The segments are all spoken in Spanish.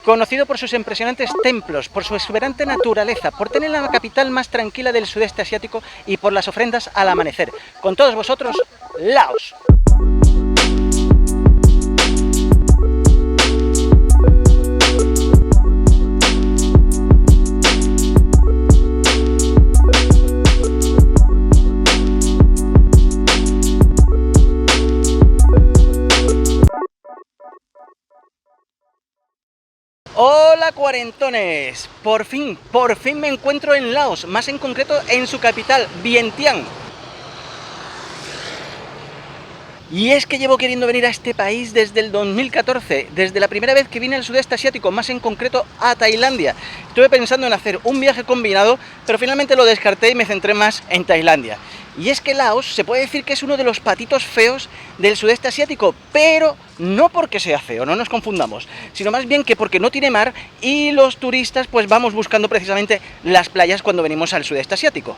Conocido por sus impresionantes templos, por su exuberante naturaleza, por tener la capital más tranquila del sudeste asiático y por las ofrendas al amanecer. Con todos vosotros, Laos. Hola cuarentones, por fin me encuentro en Laos, más en concreto en su capital, Vientiane. Y es que llevo queriendo venir a este país desde el 2014, desde la primera vez que vine al sudeste asiático, más en concreto a Tailandia. Estuve pensando en hacer un viaje combinado, pero finalmente lo descarté y me centré más en Tailandia. Y es que Laos se puede decir que es uno de los patitos feos del sudeste asiático, pero no porque sea feo, no nos confundamos, sino más bien que porque no tiene mar y los turistas pues vamos buscando precisamente las playas cuando venimos al sudeste asiático.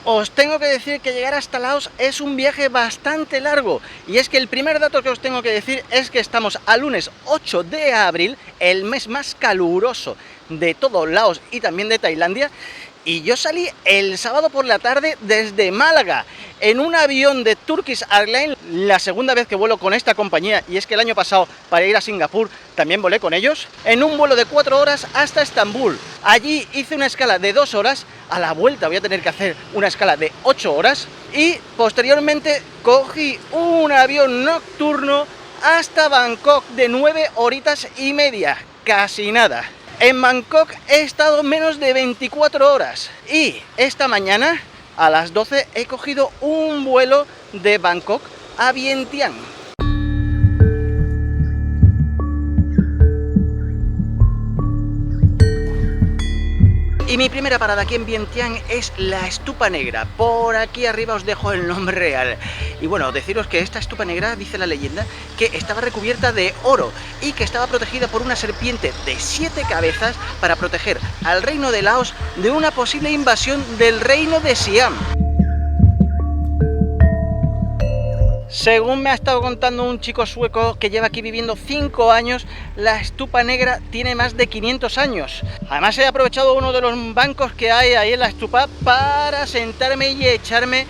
Os tengo que decir que llegar hasta Laos es un viaje bastante largo, y es que el primer dato que os tengo que decir es que estamos a lunes 8 de abril, el mes más caluroso de todo Laos y también de Tailandia, y yo salí el sábado por la tarde desde Málaga en un avión de Turkish Airlines, la segunda vez que vuelo con esta compañía, y es que el año pasado para ir a Singapur también volé con ellos, en un vuelo de 4 horas hasta Estambul. Allí hice una escala de 2 horas, a la vuelta voy a tener que hacer una escala de 8 horas y posteriormente cogí un avión nocturno hasta Bangkok de 9 horitas y media, casi nada. En Bangkok he estado menos de 24 horas y esta mañana a las 12 he cogido un vuelo de Bangkok a Vientiane. Y mi primera parada aquí en Vientiane es la Estupa Negra. Por aquí arriba os dejo el nombre real. Y bueno, deciros que esta Estupa Negra, dice la leyenda, que estaba recubierta de oro y que estaba protegida por una serpiente de 7 cabezas para proteger al reino de Laos de una posible invasión del reino de Siam. Según me ha estado contando un chico sueco que lleva aquí viviendo 5 años, la Estupa Negra tiene más de 500 años. Además he aprovechado uno de los bancos que hay ahí en la estupa para sentarme y echarme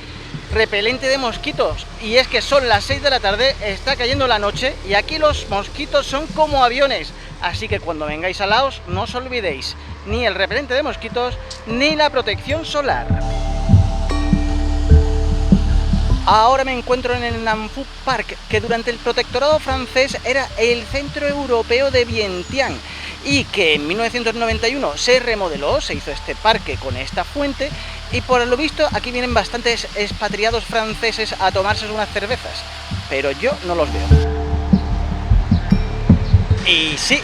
repelente de mosquitos. Y es que son las 6 de la tarde, está cayendo la noche y aquí los mosquitos son como aviones. Así que cuando vengáis a Laos no os olvidéis ni el repelente de mosquitos ni la protección solar. Ahora me encuentro en el Nam Phu Park, que durante el protectorado francés era el centro europeo de Vientiane y que en 1991 se remodeló, se hizo este parque con esta fuente y por lo visto aquí vienen bastantes expatriados franceses a tomarse unas cervezas, pero yo no los veo. Y sí,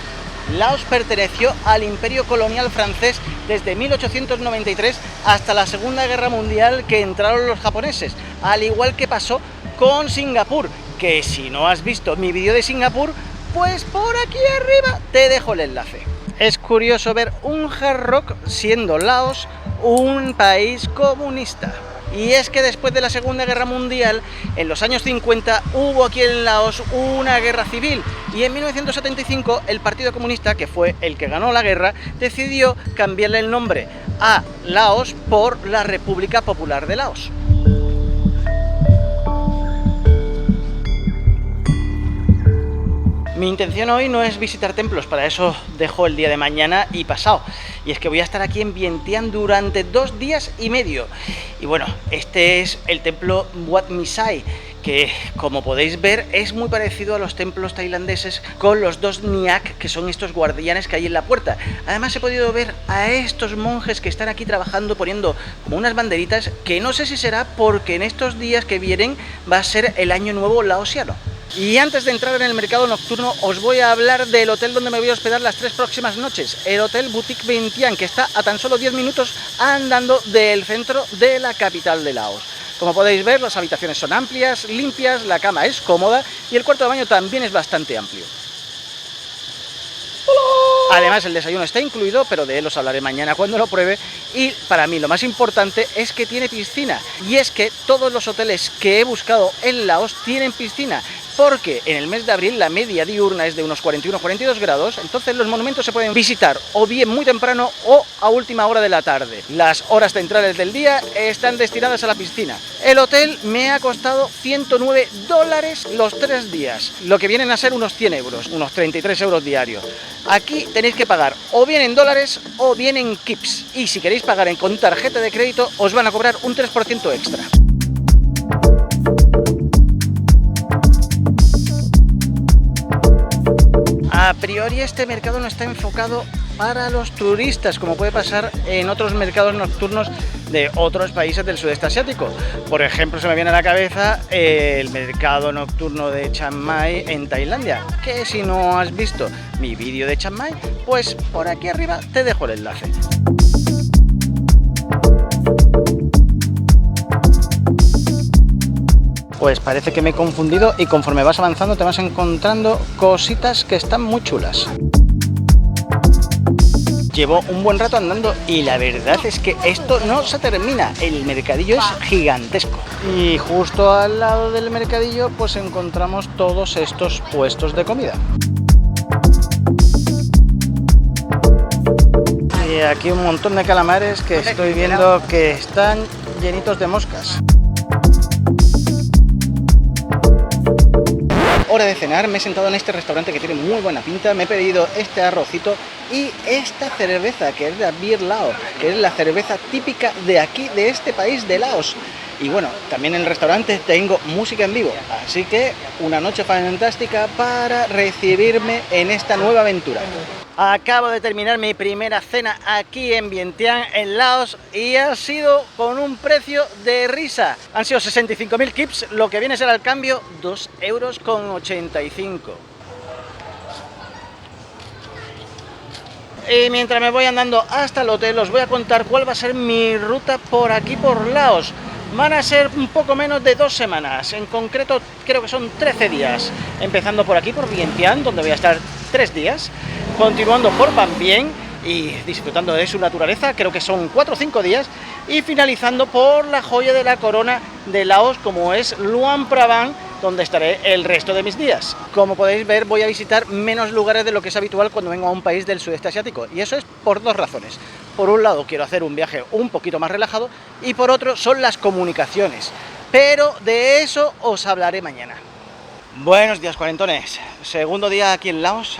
Laos perteneció al Imperio Colonial francés desde 1893 hasta la Segunda Guerra Mundial, que entraron los japoneses, al igual que pasó con Singapur, que si no has visto mi vídeo de Singapur, pues por aquí arriba te dejo el enlace. Es curioso ver un hard rock siendo Laos un país comunista. Y es que después de la Segunda Guerra Mundial, en los años 50, hubo aquí en Laos una guerra civil. Y en 1975, el Partido Comunista, que fue el que ganó la guerra, decidió cambiarle el nombre a Laos por la República Popular de Laos. Mi intención hoy no es visitar templos, para eso dejo el día de mañana y pasado. Y es que voy a estar aquí en Vientiane durante 2 días y medio. Y bueno, este es el templo Wat Misai, que como podéis ver es muy parecido a los templos tailandeses con los 2 Nyak, que son estos guardianes que hay en la puerta. Además he podido ver a estos monjes que están aquí trabajando poniendo como unas banderitas, que no sé si será porque en estos días que vienen va a ser el año nuevo laosiano. Y antes de entrar en el mercado nocturno os voy a hablar del hotel donde me voy a hospedar las 3 próximas noches, el Hotel Boutique Vientiane, que está a tan solo 10 minutos andando del centro de la capital de Laos. Como podéis ver, las habitaciones son amplias, limpias, la cama es cómoda y el cuarto de baño también es bastante amplio. Además el desayuno está incluido, pero de él os hablaré mañana cuando lo pruebe. Y para mí lo más importante es que tiene piscina. Y es que todos los hoteles que he buscado en Laos tienen piscina. porque en el mes de abril la media diurna es de unos 41-42 grados, entonces los monumentos se pueden visitar o bien muy temprano o a última hora de la tarde. Las horas centrales del día están destinadas a la piscina. El hotel me ha costado $109 los 3 días, lo que vienen a ser unos 100 euros, unos 33 euros diarios. Aquí tenéis que pagar o bien en dólares o bien en kips, y si queréis pagar con tarjeta de crédito os van a cobrar un 3% extra. A priori este mercado no está enfocado para los turistas, como puede pasar en otros mercados nocturnos de otros países del sudeste asiático. Por ejemplo, se me viene a la cabeza el mercado nocturno de Chiang Mai en Tailandia, que si no has visto mi vídeo de Chiang Mai, pues por aquí arriba te dejo el enlace. Pues parece que me he confundido y conforme vas avanzando te vas encontrando cositas que están muy chulas. Llevo un buen rato andando y la verdad es que esto no se termina, el mercadillo es gigantesco. Y justo al lado del mercadillo pues encontramos todos estos puestos de comida. Y aquí un montón de calamares que estoy viendo que están llenitos de moscas. Hora de cenar, me he sentado en este restaurante que tiene muy buena pinta, me he pedido este arrocito y esta cerveza que es la Beer Lao, que es la cerveza típica de aquí, de este país, de Laos. Y bueno, también en el restaurante tengo música en vivo, así que una noche fantástica para recibirme en esta nueva aventura. Acabo de terminar mi primera cena aquí en Vientiane, en Laos, y ha sido con un precio de risa. Han sido 65.000 kips, lo que viene a ser al cambio 2,85 €. Y mientras me voy andando hasta el hotel, os voy a contar cuál va a ser mi ruta por aquí, por Laos. Van a ser un poco menos de 2 semanas, en concreto creo que son 13 días, empezando por aquí, por Vientiane, donde voy a estar 3 días, continuando por Van Bien y disfrutando de su naturaleza, creo que son 4 o 5 días, y finalizando por la joya de la corona de Laos, como es Luang Prabang, donde estaré el resto de mis días. Como podéis ver, voy a visitar menos lugares de lo que es habitual cuando vengo a un país del sudeste asiático, y eso es por 2 razones. Por un lado, quiero hacer un viaje un poquito más relajado, y por otro, son las comunicaciones. Pero de eso os hablaré mañana. Buenos días, cuarentones. Segundo día aquí en Laos.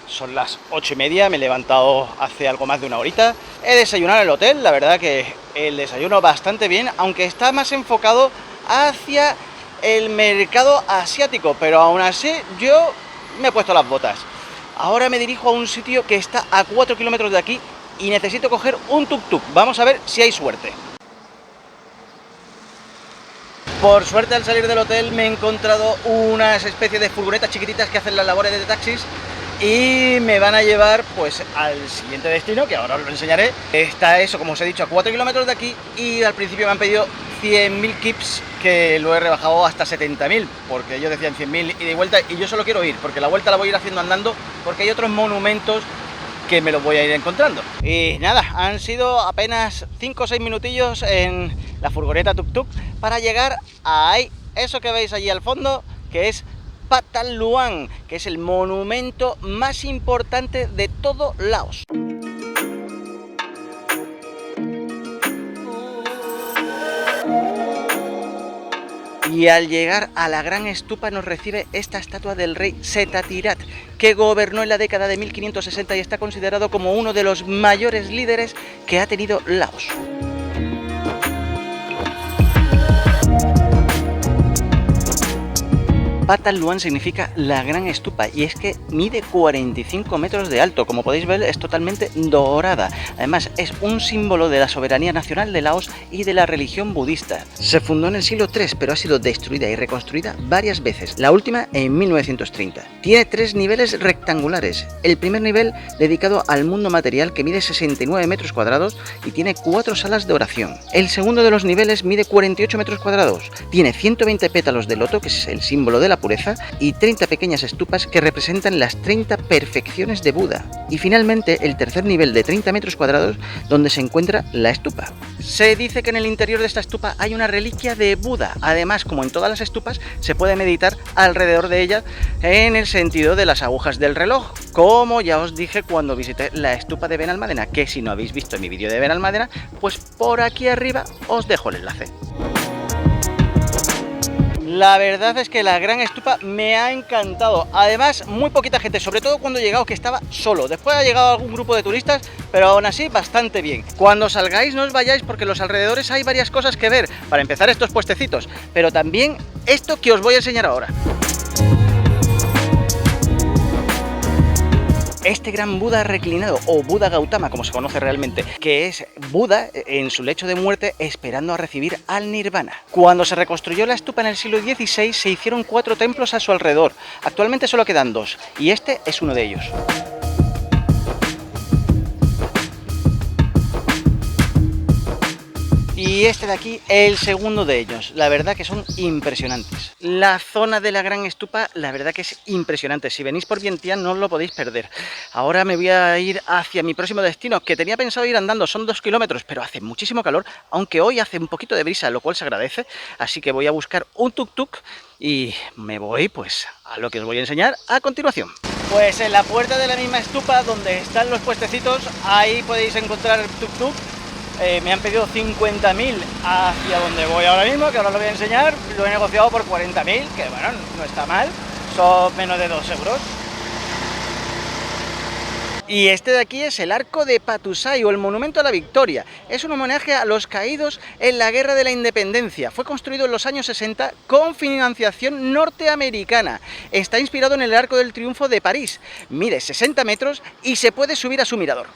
Son las 8:30, me he levantado hace algo más de una horita. He desayunado en el hotel, la verdad que el desayuno bastante bien, aunque está más enfocado hacia el mercado asiático, pero aún así yo me he puesto las botas. Ahora me dirijo a un sitio que está a 4 kilómetros de aquí y necesito coger un tuk-tuk. Vamos a ver si hay suerte. Por suerte, al salir del hotel me he encontrado unas especies de furgonetas chiquititas que hacen las labores de taxis y me van a llevar pues al siguiente destino, que ahora os lo enseñaré. Está eso, como os he dicho, a 4 kilómetros de aquí, y al principio me han pedido 100.000 kips, que lo he rebajado hasta 70.000, porque ellos decían 100.000 ida y vuelta, y yo solo quiero ir, porque la vuelta la voy a ir haciendo andando, porque hay otros monumentos que me los voy a ir encontrando. Y nada, han sido apenas 5 o 6 minutillos en la furgoneta tuk-tuk para llegar a ahí, eso que veis allí al fondo, que es Pathan Luang, que es el monumento más importante de todo Laos. Y al llegar a la gran estupa nos recibe esta estatua del rey Setthathirath, que gobernó en la década de 1560 y está considerado como uno de los mayores líderes que ha tenido Laos. Pathan Luang significa la gran estupa, y es que mide 45 metros de alto. Como podéis ver, es totalmente dorada. Además, es un símbolo de la soberanía nacional de Laos y de la religión budista. Se fundó en el siglo III, pero ha sido destruida y reconstruida varias veces, la última en 1930. Tiene 3 niveles rectangulares. El primer nivel dedicado al mundo material, que mide 69 metros cuadrados y tiene 4 salas de oración. El segundo de los niveles mide 48 metros cuadrados. Tiene 120 pétalos de loto, que es el símbolo de la pureza y 30 pequeñas estupas que representan las 30 perfecciones de Buda. Y finalmente el tercer nivel de 30 metros cuadrados donde se encuentra la estupa. Se dice que en el interior de esta estupa hay una reliquia de Buda. Además, como en todas las estupas, se puede meditar alrededor de ella en el sentido de las agujas del reloj, como ya os dije cuando visité la estupa de Benalmádena, que si no habéis visto mi vídeo de Benalmádena, pues por aquí arriba os dejo el enlace. La verdad es que la gran estupa me ha encantado. Además, muy poquita gente, sobre todo cuando he llegado, que estaba solo. Después ha llegado algún grupo de turistas, pero aún así bastante bien. Cuando salgáis no os vayáis porque en los alrededores hay varias cosas que ver. Para empezar, estos puestecitos, pero también esto que os voy a enseñar ahora. Este gran Buda reclinado, o Buda Gautama, como se conoce realmente, que es Buda en su lecho de muerte esperando a recibir al Nirvana. Cuando se reconstruyó la estupa en el siglo XVI, se hicieron 4 templos a su alrededor. Actualmente solo quedan 2, y este es uno de ellos. Y este de aquí, el segundo de ellos. La verdad que son impresionantes. La zona de la gran estupa, la verdad que es impresionante. Si venís por Vientiane no os lo podéis perder. Ahora me voy a ir hacia mi próximo destino, que tenía pensado ir andando, son 2 kilómetros, pero hace muchísimo calor, aunque hoy hace un poquito de brisa, lo cual se agradece. Así que voy a buscar un tuk-tuk y me voy pues a lo que os voy a enseñar a continuación. Pues en la puerta de la misma estupa, donde están los puestecitos, ahí podéis encontrar el tuk-tuk. Me han pedido 50.000 hacia donde voy ahora mismo, que ahora lo voy a enseñar. Lo he negociado por 40.000, que bueno, no está mal, son menos de 2 euros. Y este de aquí es el Arco de Patusai, o el Monumento a la Victoria. Es un homenaje a los caídos en la Guerra de la Independencia. Fue construido en los años 60 con financiación norteamericana. Está inspirado en el Arco del Triunfo de París. Mide 60 metros y se puede subir a su mirador.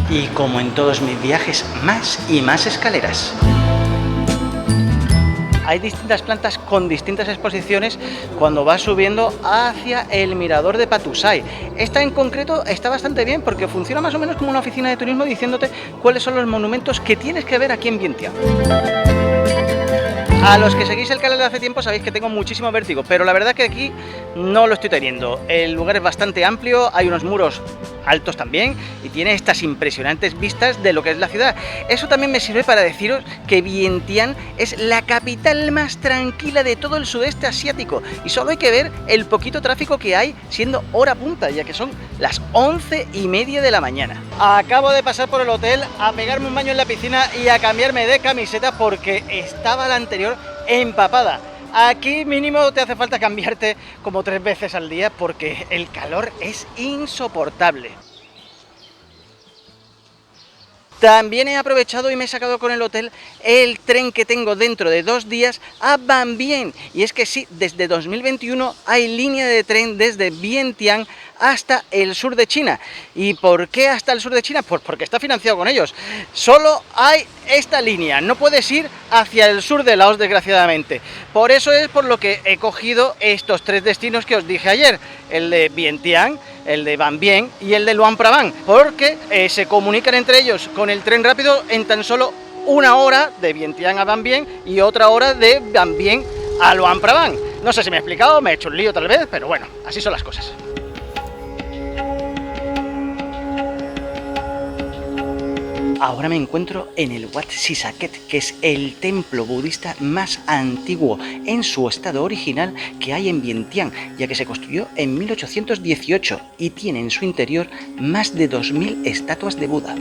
Y como en todos mis viajes, más y más escaleras. Hay distintas plantas con distintas exposiciones cuando vas subiendo hacia el mirador de Patusai. Esta en concreto está bastante bien porque funciona más o menos como una oficina de turismo diciéndote cuáles son los monumentos que tienes que ver aquí en Vientiane. A los que seguís el canal de hace tiempo sabéis que tengo muchísimo vértigo, pero la verdad que aquí no lo estoy teniendo. El lugar es bastante amplio, hay unos muros altos también y tiene estas impresionantes vistas de lo que es la ciudad. Eso también me sirve para deciros que Vientiane es la capital más tranquila de todo el sudeste asiático y solo hay que ver el poquito tráfico que hay siendo hora punta, ya que son las 11:30 de la mañana. Acabo de pasar por el hotel a pegarme un baño en la piscina y a cambiarme de camiseta porque estaba la anterior empapada. Aquí mínimo te hace falta cambiarte como 3 veces al día porque el calor es insoportable. También he aprovechado y me he sacado con el hotel el tren que tengo dentro de 2 días a Ban Bien. Y es que sí, desde 2021 hay línea de tren desde Vientiane hasta el sur de China. ¿Y por qué hasta el sur de China? Pues porque está financiado con ellos. Solo hay esta línea, no puedes ir hacia el sur de Laos, desgraciadamente. Por eso es por lo que he cogido estos 3 destinos que os dije ayer, el de Vientiane, el de Ban Bien y el de Luang Prabang, porque se comunican entre ellos con el tren rápido en tan solo 1 hora de Vientiane a Ban Bien y otra hora de Ban Bien a Luang Prabang. No sé si me he explicado, me he hecho un lío tal vez, pero bueno, así son las cosas. Ahora me encuentro en el Wat Sisaket, que es el templo budista más antiguo en su estado original que hay en Vientiane, ya que se construyó en 1818 y tiene en su interior más de 2.000 estatuas de Buda.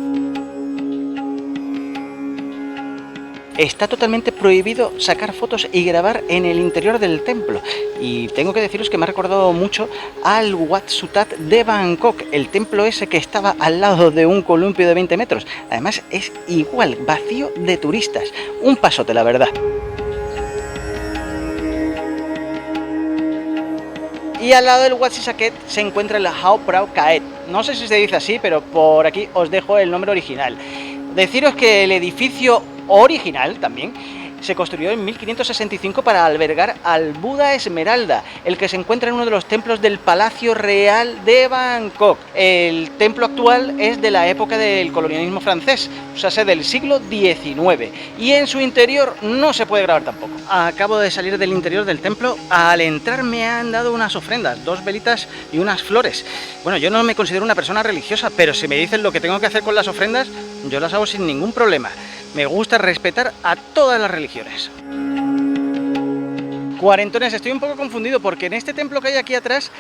Está totalmente prohibido sacar fotos y grabar en el interior del templo. Y tengo que deciros que me ha recordado mucho al Wat Sutat de Bangkok, el templo ese que estaba al lado de un columpio de 20 metros. Además es igual, vacío de turistas. Un pasote, la verdad. Y al lado del Wat Sisaket se encuentra el Hao Prao Kaet. No sé si se dice así, pero por aquí os dejo el nombre original. Deciros que el edificio original también se construyó en 1565 para albergar al Buda Esmeralda, el que se encuentra en uno de los templos del Palacio Real de Bangkok. El templo actual es de la época del colonialismo francés, o sea, del siglo XIX, y en su interior no se puede grabar tampoco. Acabo de salir del interior del templo. Al entrar me han dado unas ofrendas, 2 velitas y unas flores. Bueno, yo no me considero una persona religiosa, pero si me dicen lo que tengo que hacer con las ofrendas, yo las hago sin ningún problema. Me gusta respetar a todas las religiones. Cuarentones, estoy un poco confundido porque en este templo que hay aquí atrás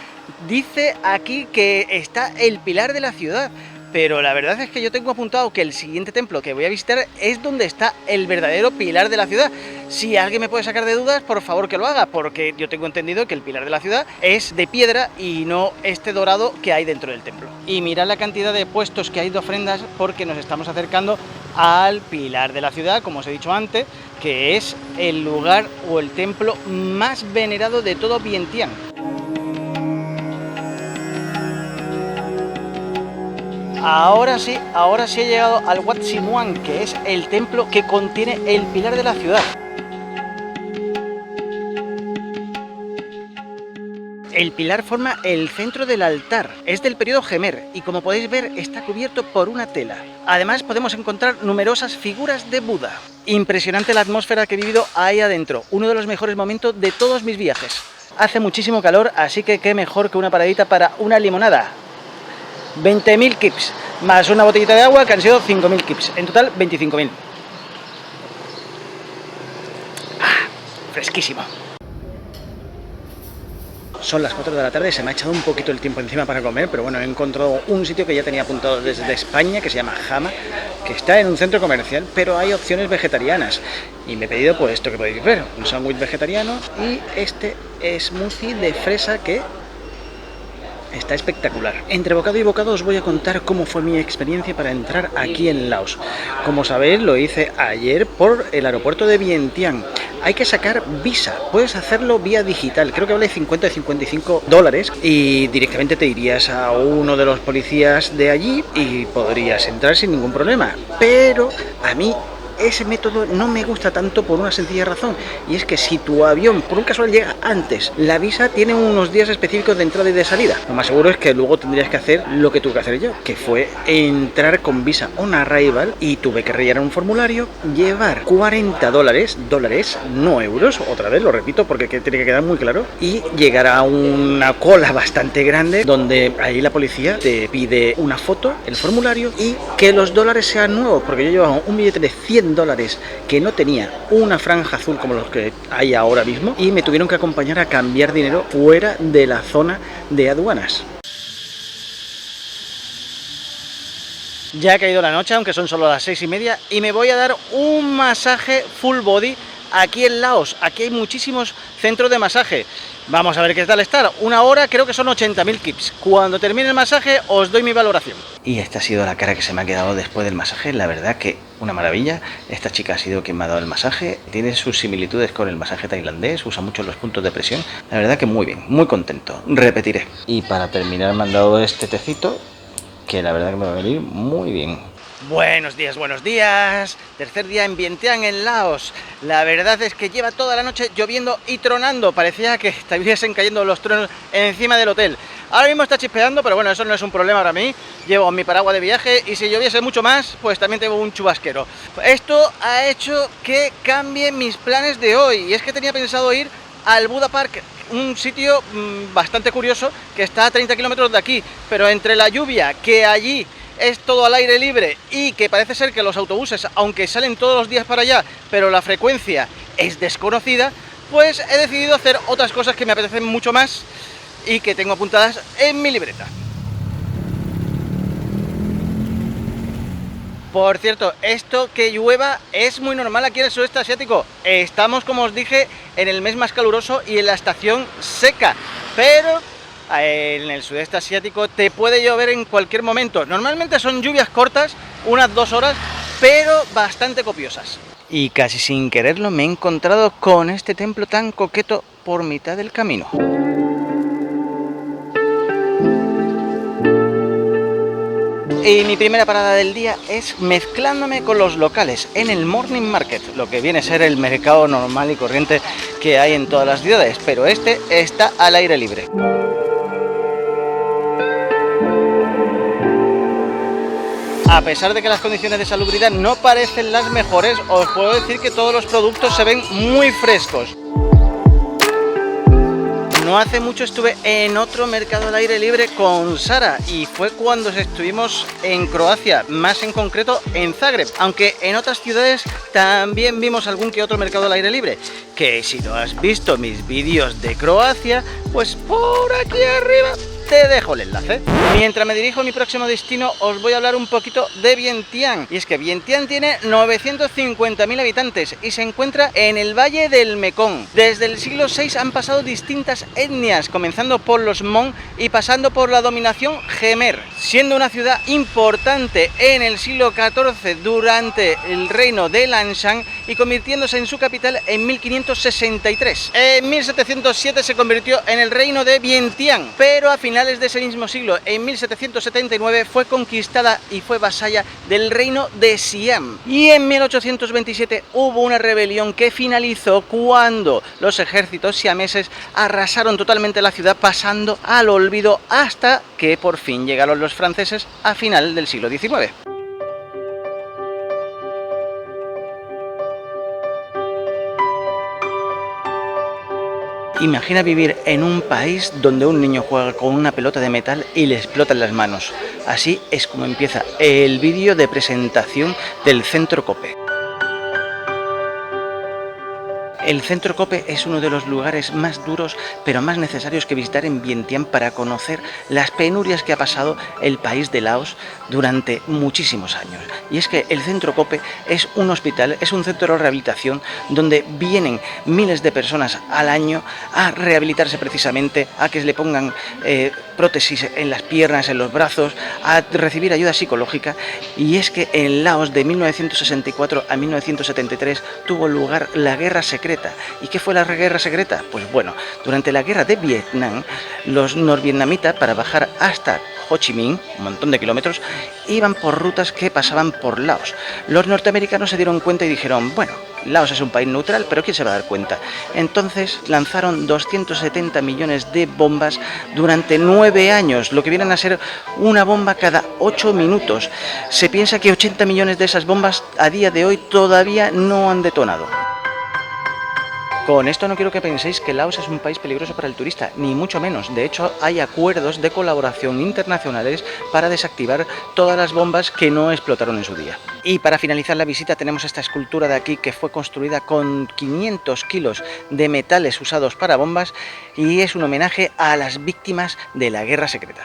dice aquí que está el pilar de la ciudad, pero la verdad es que yo tengo apuntado que el siguiente templo que voy a visitar es donde está el verdadero pilar de la ciudad. Si alguien me puede sacar de dudas, por favor que lo haga, porque yo tengo entendido que el pilar de la ciudad es de piedra y no este dorado que hay dentro del templo. Y mirad la cantidad de puestos que hay de ofrendas, porque nos estamos acercando al pilar de la ciudad, como os he dicho antes, que es el lugar o el templo más venerado de todo Vientiane. Ahora sí he llegado al Wat Simuang, que es el templo que contiene el pilar de la ciudad. El pilar forma el centro del altar, es del periodo Gemer y como podéis ver está cubierto por una tela. Además podemos encontrar numerosas figuras de Buda. Impresionante la atmósfera que he vivido ahí adentro, uno de los mejores momentos de todos mis viajes. Hace muchísimo calor, así que qué mejor que una paradita para una limonada. 20.000 kips, más una botellita de agua que han sido 5.000 kips, en total 25.000. Fresquísimo. Son las 4 de la tarde, se me ha echado un poquito el tiempo encima para comer, pero bueno, he encontrado un sitio que ya tenía apuntado desde España, que se llama Hama, que está en un centro comercial, pero hay opciones vegetarianas. Y me he pedido pues esto que podéis ver, un sándwich vegetariano y este smoothie de fresa que está espectacular. Entre bocado y bocado os voy a contar cómo fue mi experiencia para entrar aquí en Laos. Como sabéis, lo hice ayer por el aeropuerto de Vientiane. Hay que sacar visa, puedes hacerlo vía digital, creo que vale 50 o 55 dólares y directamente te irías a uno de los policías de allí y podrías entrar sin ningún problema. Pero a mí ese método no me gusta tanto por una sencilla razón, y es que si tu avión por un casual llega antes, la visa tiene unos días específicos de entrada y de salida. Lo más seguro es que luego tendrías que hacer lo que tuve que hacer yo, que fue entrar con visa on arrival, y tuve que rellenar un formulario, llevar 40 dólares, no euros, otra vez lo repito porque tiene que quedar muy claro, y llegar a una cola bastante grande donde ahí la policía te pide una foto, el formulario y que los dólares sean nuevos, porque yo llevaba un billete de 100 dólares que no tenía una franja azul como los que hay ahora mismo, y me tuvieron que acompañar a cambiar dinero fuera de la zona de aduanas. Ya ha caído la noche, aunque son solo las 6:30, y me voy a dar un masaje full body aquí en Laos. Aquí hay muchísimos centros de masaje. Vamos a ver qué tal está. Una hora creo que son 80.000 kips. Cuando termine el masaje os doy mi valoración. Y esta ha sido la cara que se me ha quedado después del masaje. La verdad que una maravilla. Esta chica ha sido quien me ha dado el masaje. Tiene sus similitudes con el masaje tailandés. Usa mucho los puntos de presión. La verdad que muy bien, muy contento. Repetiré. Y para terminar me han dado este tecito, que la verdad que me va a venir muy bien. Buenos días. Tercer día en Vientiane, en Laos. La verdad es que lleva toda la noche lloviendo y tronando. Parecía que estuviesen cayendo los truenos encima del hotel. Ahora mismo está chispeando, pero bueno, eso no es un problema para mí. Llevo mi paraguas de viaje y si lloviese mucho más, pues también tengo un chubasquero. Esto ha hecho que cambie mis planes de hoy. Y es que tenía pensado ir al Buda Park, un sitio bastante curioso que está a 30 kilómetros de aquí. Pero entre la lluvia, que allí es todo al aire libre, y que parece ser que los autobuses, aunque salen todos los días para allá, pero la frecuencia es desconocida, pues he decidido hacer otras cosas que me apetecen mucho más y que tengo apuntadas en mi libreta. Por cierto, esto que llueva es muy normal aquí en el sudeste asiático. Estamos, como os dije, en el mes más caluroso y en la estación seca, pero en el sudeste asiático te puede llover en cualquier momento. Normalmente son lluvias cortas, unas 2 horas, pero bastante copiosas. Y casi sin quererlo me he encontrado con este templo tan coqueto por mitad del camino. Y mi primera parada del día es mezclándome con los locales en el Morning Market, lo que viene a ser el mercado normal y corriente que hay en todas las ciudades, pero este está al aire libre. A pesar de que las condiciones de salubridad no parecen las mejores, os puedo decir que todos los productos se ven muy frescos. No hace mucho estuve en otro mercado al aire libre con Sara y fue cuando estuvimos en Croacia, más en concreto en Zagreb, aunque en otras ciudades también vimos algún que otro mercado al aire libre, que si no has visto mis vídeos de Croacia, pues por aquí arriba te dejo el enlace. Mientras me dirijo a mi próximo destino, os voy a hablar un poquito de Vientiane. Y es que Vientiane tiene 950.000 habitantes y se encuentra en el Valle del Mekong. Desde el siglo VI han pasado distintas etnias, comenzando por los Hmong y pasando por la dominación Jemer, siendo una ciudad importante en el siglo XIV durante el reino de Lanshan y convirtiéndose en su capital en 1563. En 1707 se convirtió en el reino de Vientiane, pero a finales de ese mismo siglo, en 1779, fue conquistada y fue vasalla del reino de Siam. Y en 1827 hubo una rebelión que finalizó cuando los ejércitos siameses arrasaron totalmente la ciudad, pasando al olvido hasta que por fin llegaron los franceses a final del siglo XIX. Imagina vivir en un país donde un niño juega con una pelota de metal y le explotan las manos. Así es como empieza el vídeo de presentación del Centro Cope. El Centro Cope es uno de los lugares más duros pero más necesarios que visitar en Vientiane para conocer las penurias que ha pasado el país de Laos durante muchísimos años. Y es que el Centro Cope es un hospital, es un centro de rehabilitación donde vienen miles de personas al año a rehabilitarse precisamente, a que le pongan prótesis en las piernas, en los brazos, a recibir ayuda psicológica. Y es que en Laos de 1964 a 1973 tuvo lugar la Guerra Secreta. ¿Y qué fue la guerra secreta? Pues bueno, durante la guerra de Vietnam, los norvietnamitas, para bajar hasta Ho Chi Minh, un montón de kilómetros, iban por rutas que pasaban por Laos. Los norteamericanos se dieron cuenta y dijeron, bueno, Laos es un país neutral, pero ¿quién se va a dar cuenta? Entonces lanzaron 270 millones de bombas durante 9 años, lo que vienen a ser una bomba cada 8 minutos. Se piensa que 80 millones de esas bombas a día de hoy todavía no han detonado. Con esto no quiero que penséis que Laos es un país peligroso para el turista, ni mucho menos. De hecho, hay acuerdos de colaboración internacionales para desactivar todas las bombas que no explotaron en su día. Y para finalizar la visita tenemos esta escultura de aquí que fue construida con 500 kilos de metales usados para bombas y es un homenaje a las víctimas de la Guerra Secreta.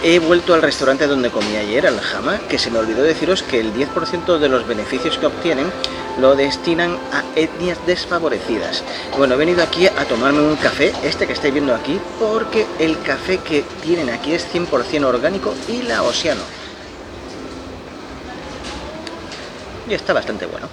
He vuelto al restaurante donde comí ayer, al Hama, que se me olvidó deciros que el 10% de los beneficios que obtienen lo destinan a etnias desfavorecidas. Bueno, he venido aquí a tomarme un café, este que estáis viendo aquí, porque el café que tienen aquí es 100% orgánico y laosiano. Y está bastante bueno.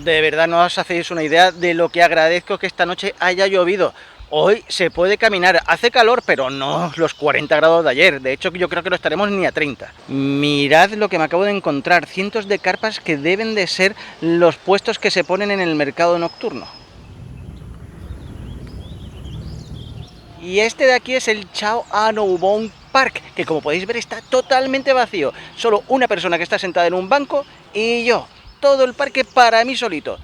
De verdad no os hacéis una idea de lo que agradezco que esta noche haya llovido. Hoy se puede caminar, hace calor, pero no los 40 grados de ayer. De hecho, yo creo que no estaremos ni a 30. Mirad lo que me acabo de encontrar. Cientos de carpas que deben de ser los puestos que se ponen en el mercado nocturno. Y este de aquí es el Chao Anoubong Park, que como podéis ver está totalmente vacío. Solo una persona que está sentada en un banco y yo. Todo el parque para mí solito.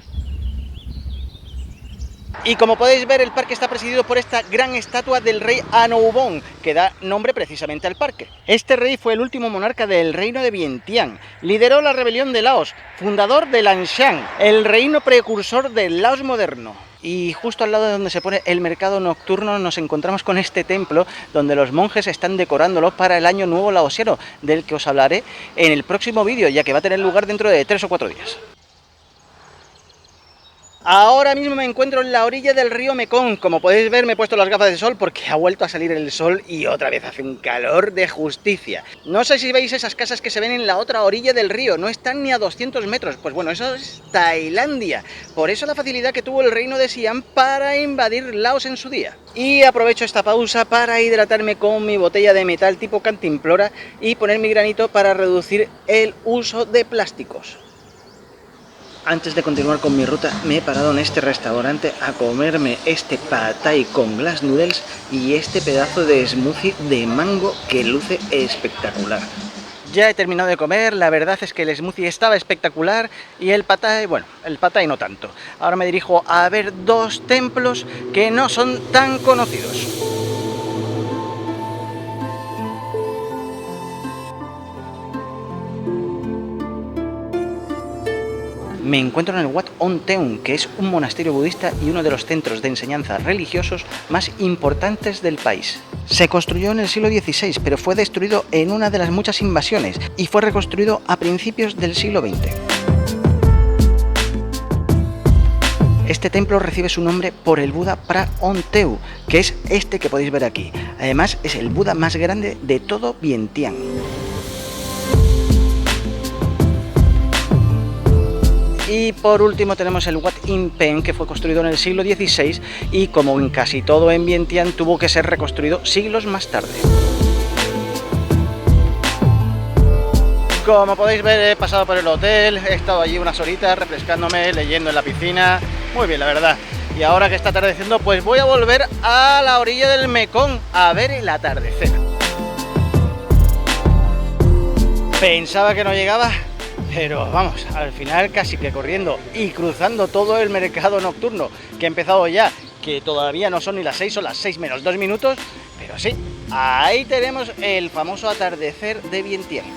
Y como podéis ver, el parque está presidido por esta gran estatua del rey Anoubong, que da nombre precisamente al parque. Este rey fue el último monarca del reino de Vientiane, lideró la rebelión de Laos, fundador de Lanshan, el reino precursor del Laos moderno. Y justo al lado de donde se pone el mercado nocturno nos encontramos con este templo donde los monjes están decorándolo para el año nuevo laosiano, del que os hablaré en el próximo vídeo, ya que va a tener lugar dentro de 3 o 4 días. Ahora mismo me encuentro en la orilla del río Mekong. Como podéis ver, me he puesto las gafas de sol porque ha vuelto a salir el sol y otra vez hace un calor de justicia. No sé si veis esas casas que se ven en la otra orilla del río, no están ni a 200 metros. Pues bueno, eso es Tailandia. Por eso la facilidad que tuvo el reino de Siam para invadir Laos en su día. Y aprovecho esta pausa para hidratarme con mi botella de metal tipo cantimplora y poner mi granito para reducir el uso de plásticos. Antes de continuar con mi ruta, me he parado en este restaurante a comerme este pad thai con glass noodles y este pedazo de smoothie de mango que luce espectacular. Ya he terminado de comer, la verdad es que el smoothie estaba espectacular y el pad thai, bueno, el pad thai no tanto. Ahora me dirijo a ver dos templos que no son tan conocidos. Me encuentro en el Wat On Theun, que es un monasterio budista y uno de los centros de enseñanza religiosos más importantes del país. Se construyó en el siglo XVI, pero fue destruido en una de las muchas invasiones y fue reconstruido a principios del siglo XX. Este templo recibe su nombre por el Buda Phra On Theun, que es este que podéis ver aquí. Además, es el Buda más grande de todo Vientiane. Y por último tenemos el Wat In Pen, que fue construido en el siglo XVI y, como en casi todo en Vientiane, tuvo que ser reconstruido siglos más tarde. Como podéis ver, he pasado por el hotel, he estado allí unas horitas refrescándome, leyendo en la piscina. Muy bien, la verdad. Y ahora que está atardeciendo, pues voy a volver a la orilla del Mekong a ver el atardecer. Pensaba que no llegaba, pero vamos, al final casi que corriendo y cruzando todo el mercado nocturno, que ha empezado ya, que todavía no son ni las 6, son las 6 menos 2 minutos, pero sí, ahí tenemos el famoso atardecer de Vientiane.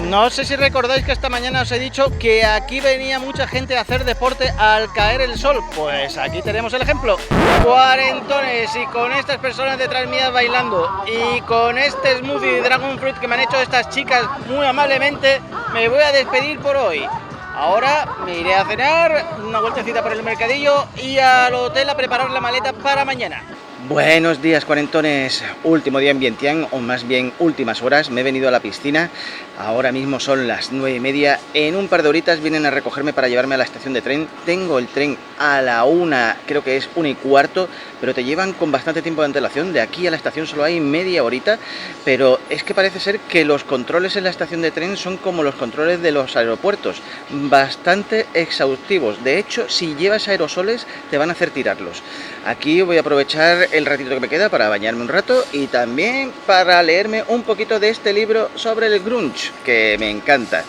No sé si recordáis que esta mañana os he dicho que aquí venía mucha gente a hacer deporte al caer el sol. Pues aquí tenemos el ejemplo. Cuarentones y con estas personas detrás mías bailando y con este smoothie de Dragon Fruit que me han hecho estas chicas muy amablemente, me voy a despedir por hoy. Ahora me iré a cenar, una vueltecita por el mercadillo y al hotel a preparar la maleta para mañana. Buenos días, cuarentones. Último día en Vientiane, o más bien últimas horas. Me he venido a la piscina. Ahora mismo son las 9:30. En un par de horitas vienen a recogerme para llevarme a la estación de tren. Tengo el tren a la 1, creo que es 1:15, pero te llevan con bastante tiempo de antelación. De aquí a la estación solo hay media horita, pero es que parece ser que los controles en la estación de tren son como los controles de los aeropuertos, bastante exhaustivos. De hecho, si llevas aerosoles, te van a hacer tirarlos. Aquí voy a aprovechar el ratito que me queda para bañarme un rato y también para leerme un poquito de este libro sobre el grunge, que me encanta.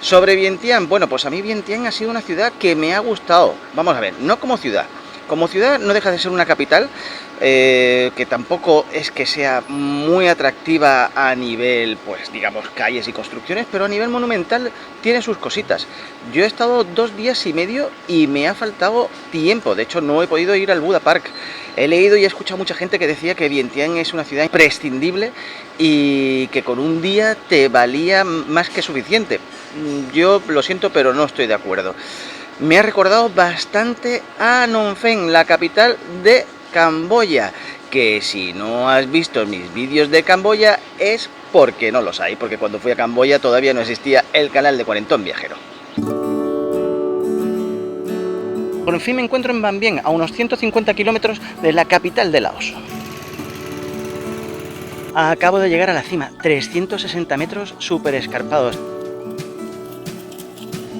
Sobre Vientiane, bueno, pues a mí Vientiane ha sido una ciudad que me ha gustado. Vamos a ver, no como ciudad. Como ciudad no deja de ser una capital, que tampoco es que sea muy atractiva a nivel, pues digamos, calles y construcciones, pero a nivel monumental tiene sus cositas. Yo he estado 2 días y medio y me ha faltado tiempo. De hecho, no he podido ir al Buda Park. He leído y he escuchado mucha gente que decía que Vientiane es una ciudad imprescindible y que con un día te valía más que suficiente. Yo lo siento, pero no estoy de acuerdo. Me ha recordado bastante a Phnom Penh, la capital de Camboya, que si no has visto mis vídeos de Camboya es porque no los hay, porque cuando fui a Camboya todavía no existía el canal de Cuarentón Viajero. Por fin me encuentro en Van Bien, a unos 150 kilómetros de la capital de Laos. Acabo de llegar a la cima, 360 metros súper escarpados.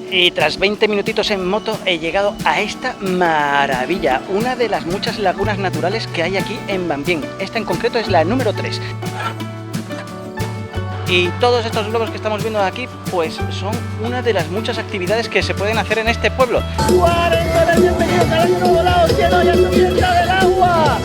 Y tras 20 minutitos en moto he llegado a esta maravilla, una de las muchas lagunas naturales que hay aquí en Van Bien. Esta en concreto es la número 3. Y todos estos globos que estamos viendo aquí, pues son una de las muchas actividades que se pueden hacer en este pueblo. ¡Cuarentones, bienvenidos al año nuevo Laos, cielo y a la del agua!